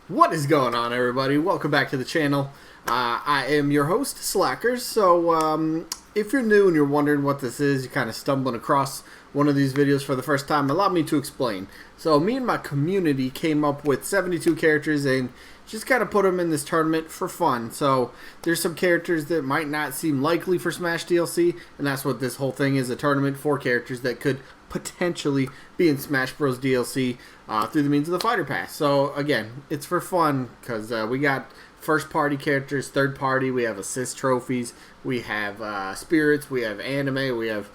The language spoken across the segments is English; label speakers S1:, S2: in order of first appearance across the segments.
S1: What is going on, everybody? Welcome back to the channel. I am your host, Slackerz. So, if you're new and you're wondering what this is, you're kind of stumbling across one of these videos for the first time, allow me to explain. So, me and my community came up with 72 characters and just kind of put them in this tournament for fun. So, there's some characters that might not seem likely for Smash DLC, and that's what this whole thing is, a tournament for characters that could potentially be in Smash Bros. DLC through the means of the Fighter Pass. So again, it's for fun because we got first party characters, third party, we have assist trophies, we have spirits, we have anime, we have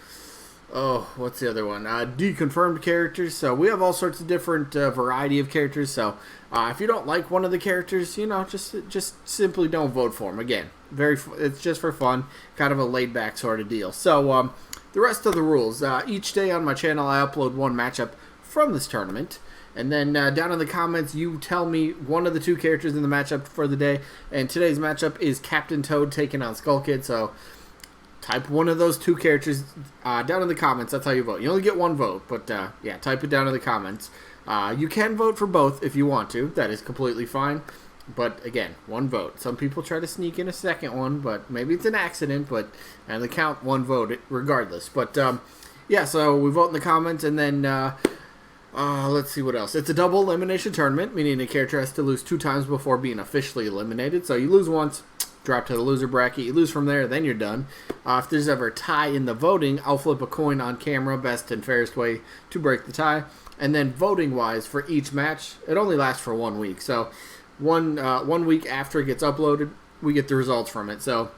S1: what's the other one? Deconfirmed characters. So we have all sorts of different variety of characters. So if you don't like one of the characters, you know, just simply don't vote for them. Again, it's just for fun, kind of a laid back sort of deal. So the rest of the rules. Each day on my channel, I upload one matchup from this tournament. And then down in the comments, you tell me one of the two characters in the matchup for the day. And today's matchup is Captain Toad taking on Skull Kid. So type one of those two characters down in the comments. That's how you vote. You only get one vote. But yeah, type it down in the comments. You can vote for both if you want to. That is completely fine. But again, one vote. Some people try to sneak in a second one, but maybe it's an accident. But and they count one vote regardless. But yeah, so we vote in the comments, and then let's see what else. It's a double elimination tournament, meaning a character has to lose 2 times before being officially eliminated. So you lose once, drop to the loser bracket. You lose from there, then you're done. If there's ever a tie in the voting, I'll flip a coin on camera, best and fairest way to break the tie. And then voting-wise, for each match, it only lasts for 1 week. So one week after it gets uploaded, we get the results from it. So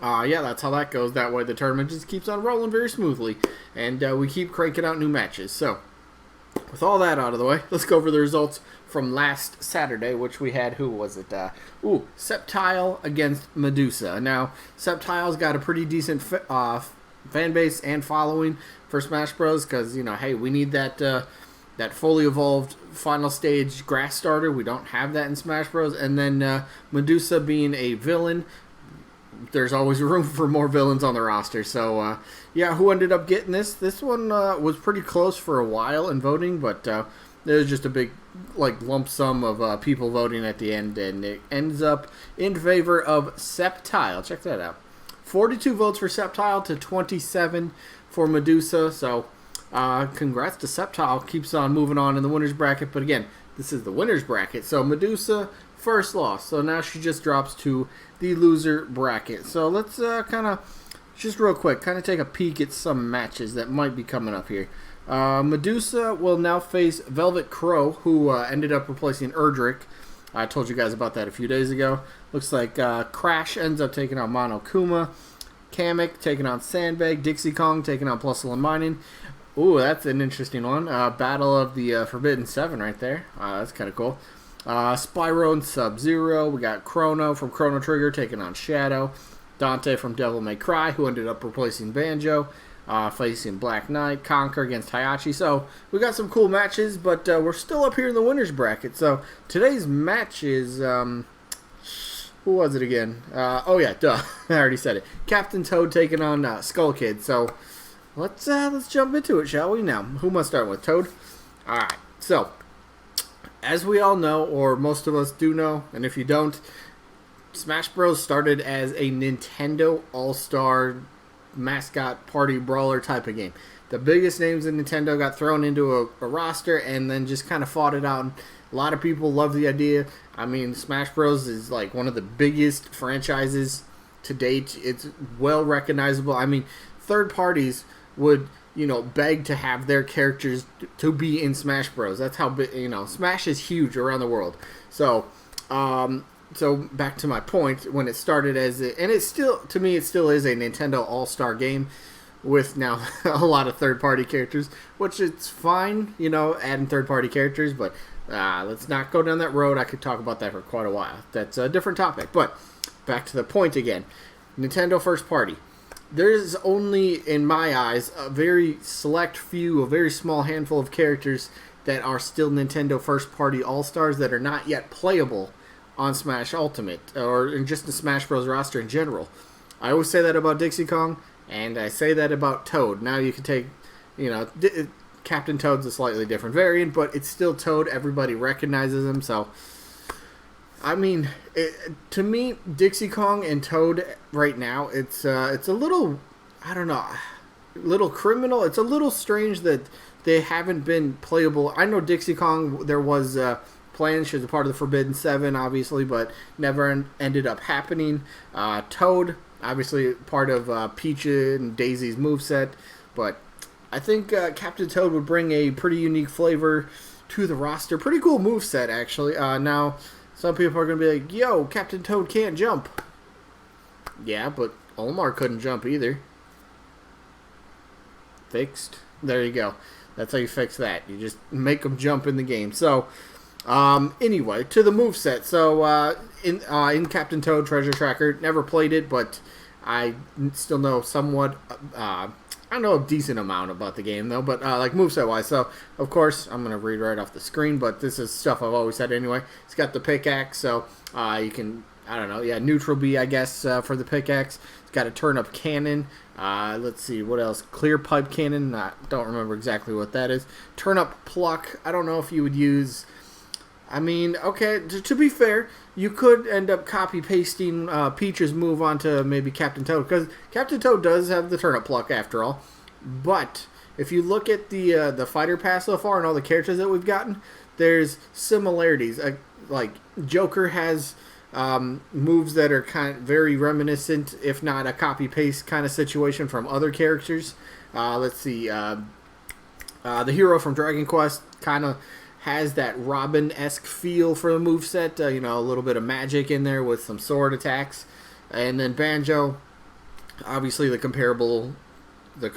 S1: yeah, that's how that goes. That way the tournament just keeps on rolling very smoothly, and we keep cranking out new matches. So with all that out of the way, let's go over the results from last Saturday, which we had, who was it? Sceptile against Medusa. Now, Sceptile's got a pretty decent fan base and following for Smash Bros. Because, you know, hey, we need that fully evolved final stage grass starter. We don't have that in Smash Bros. And then Medusa being a villain, there's always room for more villains on the roster. So, yeah, who ended up getting this? This one was pretty close for a while in voting, but there was just a big lump sum of people voting at the end, and it ends up in favor of Sceptile. Check that out. 42 votes for Sceptile to 27 for Medusa. So, congrats to Sceptile. Keeps on moving on in the winner's bracket, but again, this is the winner's bracket. So, Medusa, first loss. So now she just drops to the loser bracket. So let's kind of, just real quick, kind of take a peek at some matches that might be coming up here. Medusa will now face Velvet Crow, who ended up replacing Erdrick. I told you guys about that a few days ago. Looks like Crash ends up taking on Monokuma. Kamek taking on Sandbag. Dixie Kong taking on Plusle Mining. Ooh, that's an interesting one. Battle of the Forbidden Seven right there. That's kind of cool. Spyro and Sub-Zero. We got Chrono from Chrono Trigger taking on Shadow. Dante from Devil May Cry, who ended up replacing Banjo, facing Black Knight. Conker against Hayachi. So we got some cool matches, but we're still up here in the winner's bracket. So today's match is who was it again? Oh yeah, duh. I already said it. Captain Toad taking on Skull Kid. So let's jump into it, shall we? Now, who must start with? Toad. All right. So, as we all know, or most of us do know, and if you don't, Smash Bros. Started as a Nintendo All-Star mascot party brawler type of game. The biggest names in Nintendo got thrown into a roster and then just kind of fought it out. And a lot of people love the idea. I mean, Smash Bros. Is like one of the biggest franchises to date. It's well recognizable. I mean, third parties would, you know, beg to have their characters to be in Smash Bros. That's how big, you know, Smash is huge around the world. So, so back to my point, when it started as and it's still, to me, it still is a Nintendo All-Star game with now a lot of third-party characters, which it's fine, you know, adding third-party characters, but let's not go down that road. I could talk about that for quite a while. That's a different topic, but back to the point again. Nintendo first party. There's only, in my eyes, a very select few, a very small handful of characters that are still Nintendo first-party All-Stars that are not yet playable on Smash Ultimate, or in just the Smash Bros. Roster in general. I always say that about Dixie Kong, and I say that about Toad. Now you can take, you know, Captain Toad's a slightly different variant, but it's still Toad. Everybody recognizes him, so I mean, to me, Dixie Kong and Toad right now, it's a little, I don't know, little criminal. It's a little strange that they haven't been playable. I know Dixie Kong, there was plans. She was a part of the Forbidden Seven, obviously, but never ended up happening. Toad, obviously, part of Peach and Daisy's moveset, but I think Captain Toad would bring a pretty unique flavor to the roster. Pretty cool moveset, actually. Now, some people are going to be like, yo, Captain Toad can't jump. Yeah, but Omar couldn't jump either. Fixed. There you go. That's how you fix that. You just make them jump in the game. So, anyway, to the moveset. So, in Captain Toad Treasure Tracker, never played it, but I still know somewhat, I know a decent amount about the game, though, but, like, moveset-wise. So, of course, I'm going to read right off the screen, but this is stuff I've always said anyway. It's got the pickaxe, so you can, I don't know, yeah, neutral B, I guess, for the pickaxe. It's got a turn-up cannon. Let's see, what else? Clear pipe cannon. Don't remember exactly what that is. Turn-up pluck. I don't know if you would use... I mean, okay, to be fair, you could end up copy-pasting Peach's move onto maybe Captain Toad, because Captain Toad does have the turnip pluck after all. But if you look at the fighter pass so far and all the characters that we've gotten, there's similarities. Like, Joker has moves that are kind of very reminiscent, if not a copy-paste kind of situation from other characters. Let's see, the hero from Dragon Quest kind of has that Robin-esque feel for the moveset, you know, a little bit of magic in there with some sword attacks. And then Banjo, obviously the comparison to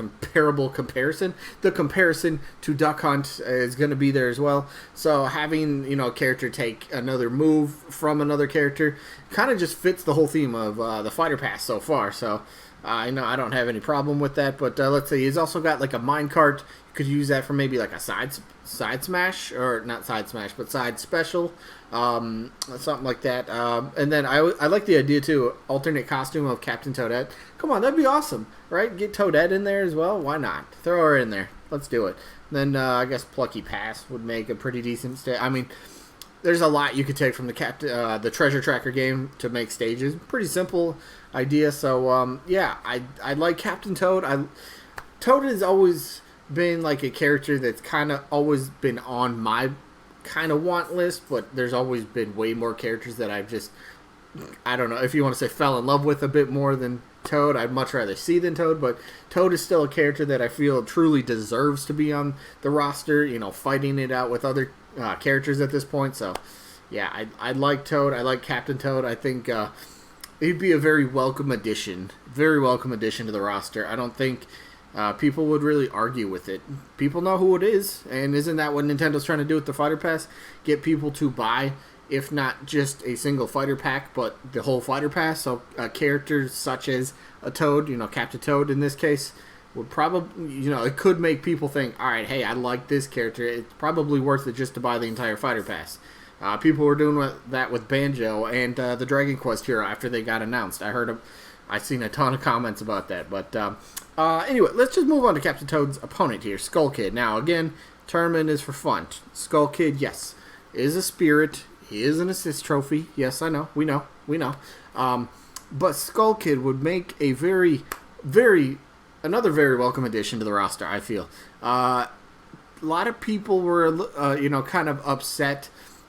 S1: Duck Hunt is going to be there as well. So having, you know, a character take another move from another character kind of just fits the whole theme of the fighter pass so far. So I know I don't have any problem with that, but let's see, he's also got like a minecart. You could use that for maybe like a side smash, or not side smash, but side special, something like that. And then I like the idea too, alternate costume of Captain Toadette. Come on, that'd be awesome, right? Get Toadette in there as well. Why not? Throw her in there. Let's do it. Then I guess Plucky Pass would make a pretty decent I mean, there's a lot you could take from the Treasure Tracker game to make stages. Pretty simple idea. So yeah, I like Captain Toad. Toad has always been like a character that's kind of always been on my kind of want list, but there's always been way more characters that I've just, I don't know if you want to say fell in love with a bit more than Toad. I'd much rather see than Toad, but Toad is still a character that I feel truly deserves to be on the roster, you know, fighting it out with other characters at this point. So yeah, I like Toad. I like Captain Toad. I think he'd be a very welcome addition to the roster. I don't think people would really argue with it. People know who it is, and isn't that what Nintendo's trying to do with the Fighter Pass? Get people to buy, if not just a single fighter pack, but the whole Fighter Pass. So characters such as a Toad, you know, Captain Toad in this case, would probably, you know, it could make people think, all right, hey, I like this character. It's probably worth it just to buy the entire Fighter Pass. People were doing that with Banjo and the Dragon Quest hero after they got announced. I've seen a ton of comments about that. But anyway, let's just move on to Captain Toad's opponent here, Skull Kid. Now, again, tournament is for fun. Skull Kid, yes, is a spirit. He is an assist trophy. Yes, I know. We know. But Skull Kid would make a another very welcome addition to the roster, I feel. A lot of people were, you know, kind of upset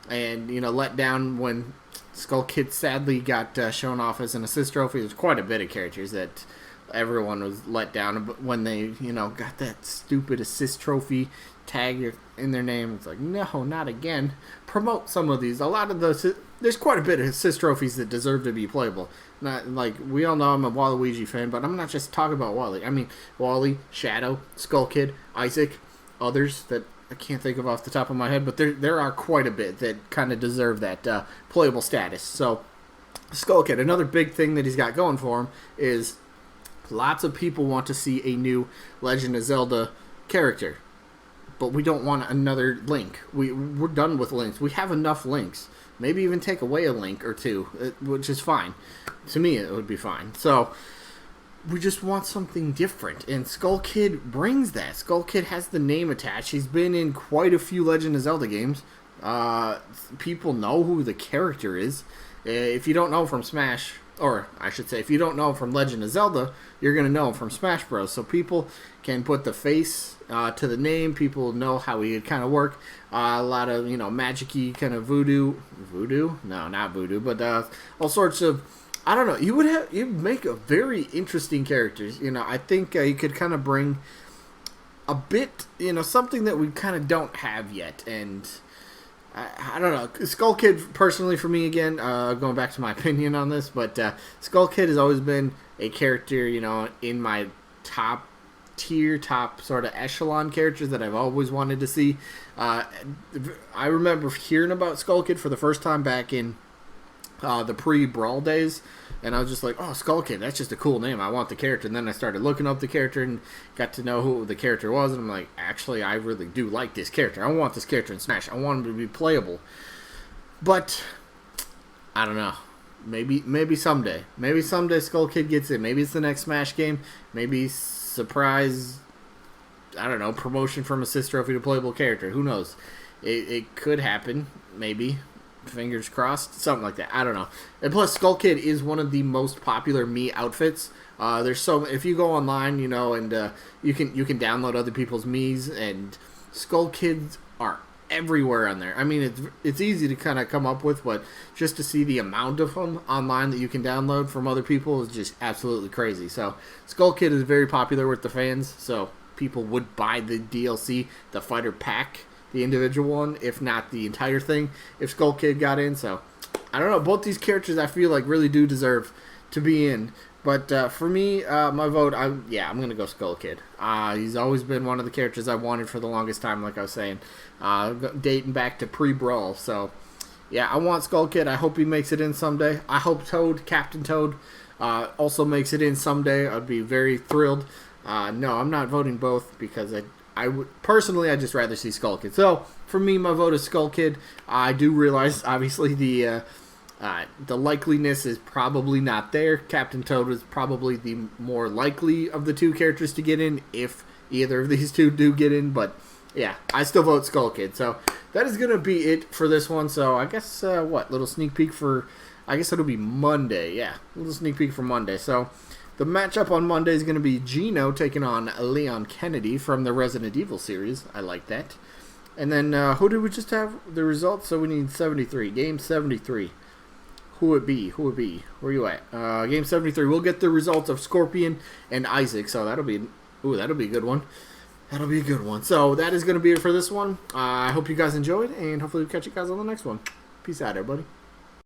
S1: and, you know, let down when Skull Kid sadly got shown off as an assist trophy. There's quite a bit of characters that everyone was let down when they, you know, got that stupid assist trophy tag in their name. It's like, no, not again. Promote some of these. A lot of those, there's quite a bit of assist trophies that deserve to be playable. Not like, we all know I'm a Waluigi fan, but I'm not just talking about Wally. I mean, Wally, Shadow, Skull Kid, Isaac, others that I can't think of off the top of my head, but there are quite a bit that kind of deserve that playable status. So, Skull Kid, another big thing that he's got going for him is lots of people want to see a new Legend of Zelda character, but we don't want another Link. We're done with Links. We have enough Links. Maybe even take away a Link or two, which is fine. To me, it would be fine. So, we just want something different, and Skull Kid brings that. Skull Kid has the name attached. He's been in quite a few Legend of Zelda games. People know who the character is. If you don't know from Smash, or I should say, if you don't know from Legend of Zelda, you're going to know from Smash Bros. So people can put the face to the name. People know how he would kind of work. A lot of, magic-y kind of voodoo. Voodoo? No, not voodoo, but all sorts of, I don't know. You'd make a very interesting characters. I think you could kind of bring a bit, something that we kind of don't have yet. And I don't know. Skull Kid, personally, for me, again, going back to my opinion on this, but Skull Kid has always been a character, in my top tier, top sort of echelon characters that I've always wanted to see. I remember hearing about Skull Kid for the first time back in the pre-Brawl days, and I was just like, oh, Skull Kid, that's just a cool name. I want the character. And then I started looking up the character and got to know who the character was, and I'm like, actually, I really do like this character. I want this character in Smash. I want him to be playable. But I don't know. Maybe someday. Maybe someday Skull Kid gets in. Maybe it's the next Smash game. Maybe surprise, I don't know, promotion from Assist Trophy to playable character. Who knows? It could happen. Maybe. Fingers crossed, something like that. I don't know. And plus, Skull Kid is one of the most popular Mii outfits. If you go online, and you can download other people's Miis, and Skull Kids are everywhere on there. I mean, it's easy to kind of come up with, but just to see the amount of them online that you can download from other people is just absolutely crazy. So, Skull Kid is very popular with the fans. So people would buy the DLC, the fighter pack, the individual one, if not the entire thing, if Skull Kid got in. So, I don't know. Both these characters I feel like really do deserve to be in. But for me, my vote, I'm going to go Skull Kid. He's always been one of the characters I wanted for the longest time, like I was saying, dating back to pre-Brawl. So, yeah, I want Skull Kid. I hope he makes it in someday. I hope Captain Toad, also makes it in someday. I'd be very thrilled. No, I'm not voting both because I would personally, I'd just rather see Skull Kid. So for me, my vote is Skull Kid. I do realize, obviously, the likeliness is probably not there. Captain Toad is probably the more likely of the two characters to get in, if either of these two do get in. But yeah, I still vote Skull Kid. So that is gonna be it for this one. So I guess little sneak peek for, I guess it'll be Monday. Yeah, little sneak peek for Monday. So the matchup on Monday is going to be Gino taking on Leon Kennedy from the Resident Evil series. I like that. And then, who did we just have the results? So we need 73. Game 73. Who would it be? Where are you at? Game 73. We'll get the results of Scorpion and Isaac. So that'll be a good one. That'll be a good one. So that is going to be it for this one. I hope you guys enjoyed, and hopefully we'll catch you guys on the next one. Peace out, everybody.